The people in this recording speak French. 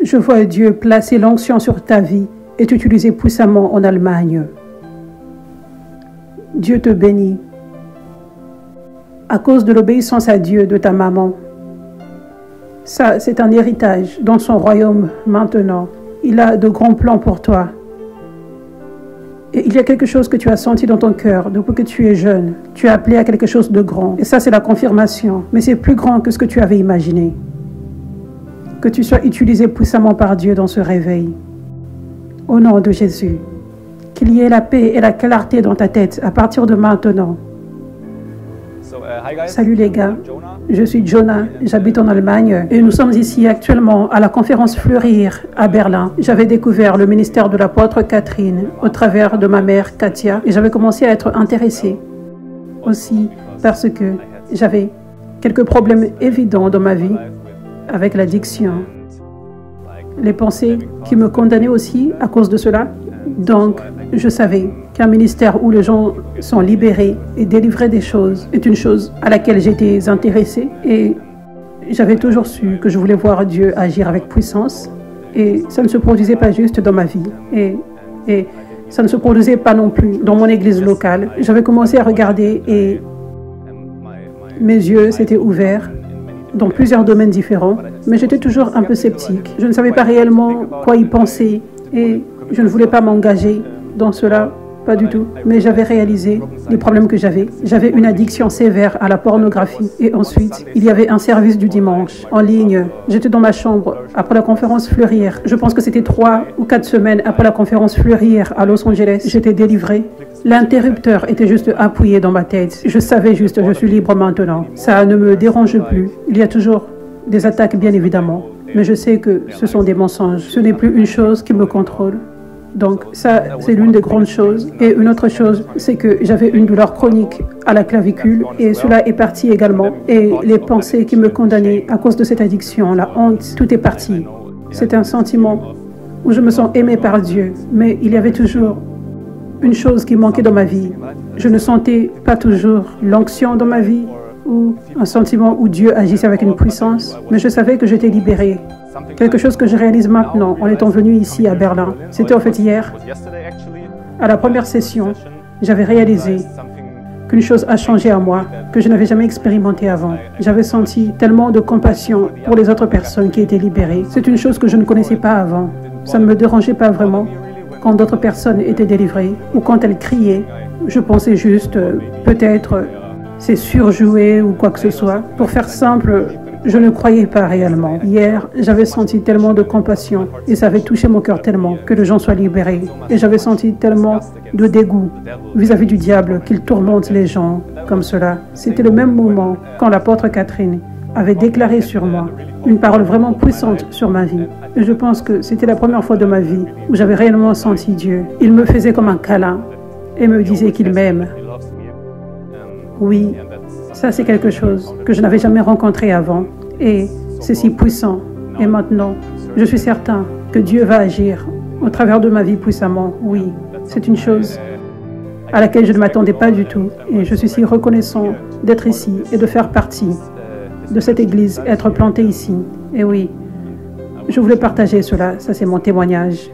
Je vois Dieu placer l'onction sur ta vie et t'utiliser puissamment en Allemagne. Dieu te bénit. À cause de l'obéissance à Dieu de ta maman. Ça, c'est un héritage dans son royaume maintenant. Il a de grands plans pour toi. Et il y a quelque chose que tu as senti dans ton cœur depuis que tu es jeune. Tu as appelé à quelque chose de grand. Et ça, c'est la confirmation. Mais c'est plus grand que ce que tu avais imaginé. Que tu sois utilisé puissamment par Dieu dans ce réveil. Au nom de Jésus. Qu'il y ait la paix et la clarté dans ta tête à partir de maintenant. Salut les gars, je suis Jonah, j'habite en Allemagne et nous sommes ici actuellement à la conférence Fleurir à Berlin. J'avais découvert le ministère de l'apôtre Catherine au travers de ma mère Katia et j'avais commencé à être intéressée aussi parce que j'avais quelques problèmes évidents dans ma vie avec l'addiction, les pensées qui me condamnaient aussi à cause de cela. Donc, je savais qu'un ministère où les gens sont libérés et délivrés des choses est une chose à laquelle j'étais intéressée et j'avais toujours su que je voulais voir Dieu agir avec puissance et ça ne se produisait pas juste dans ma vie et ça ne se produisait pas non plus dans mon église locale. J'avais commencé à regarder et mes yeux s'étaient ouverts dans plusieurs domaines différents, mais j'étais toujours un peu sceptique. Je ne savais pas réellement quoi y penser et je ne voulais pas m'engager dans cela, pas du tout. Mais j'avais réalisé les problèmes que j'avais. J'avais une addiction sévère à la pornographie. Et ensuite, il y avait un service du dimanche en ligne. J'étais dans ma chambre après la conférence Fleurir. Je pense que c'était 3 ou 4 semaines après la conférence Fleurir à Los Angeles. J'étais délivrée. L'interrupteur était juste appuyé dans ma tête. Je savais juste, je suis libre maintenant. Ça ne me dérange plus. Il y a toujours des attaques, bien évidemment. Mais je sais que ce sont des mensonges. Ce n'est plus une chose qui me contrôle. Donc ça, c'est l'une des grandes choses. Et une autre chose, c'est que j'avais une douleur chronique à la clavicule et cela est parti également. Et les pensées qui me condamnaient à cause de cette addiction, la honte, tout est parti. C'est un sentiment où je me sens aimée par Dieu. Mais il y avait toujours une chose qui manquait dans ma vie. Je ne sentais pas toujours l'onction dans ma vie ou un sentiment où Dieu agissait avec une puissance, mais je savais que j'étais libérée. Quelque chose que je réalise maintenant en étant venu ici à Berlin. C'était en fait hier. À la première session, j'avais réalisé qu'une chose a changé à moi, que je n'avais jamais expérimenté avant. J'avais senti tellement de compassion pour les autres personnes qui étaient libérées. C'est une chose que je ne connaissais pas avant. Ça ne me dérangeait pas vraiment quand d'autres personnes étaient délivrées ou quand elles criaient. Je pensais juste, peut-être, c'est surjoué ou quoi que ce soit. Pour faire simple, je ne croyais pas réellement. Hier, j'avais senti tellement de compassion et ça avait touché mon cœur tellement que les gens soient libérés. Et j'avais senti tellement de dégoût vis-à-vis du diable qu'il tourmente les gens comme cela. C'était le même moment quand l'apôtre Catherine avait déclaré sur moi une parole vraiment puissante sur ma vie. Et je pense que c'était la première fois de ma vie où j'avais réellement senti Dieu. Il me faisait comme un câlin et me disait qu'il m'aime. Oui, ça c'est quelque chose que je n'avais jamais rencontré avant. Et c'est si puissant. Et maintenant, je suis certain que Dieu va agir au travers de ma vie puissamment. Oui, c'est une chose à laquelle je ne m'attendais pas du tout. Et je suis si reconnaissant d'être ici et de faire partie de cette église, être planté ici. Et oui, je voulais partager cela. Ça c'est mon témoignage.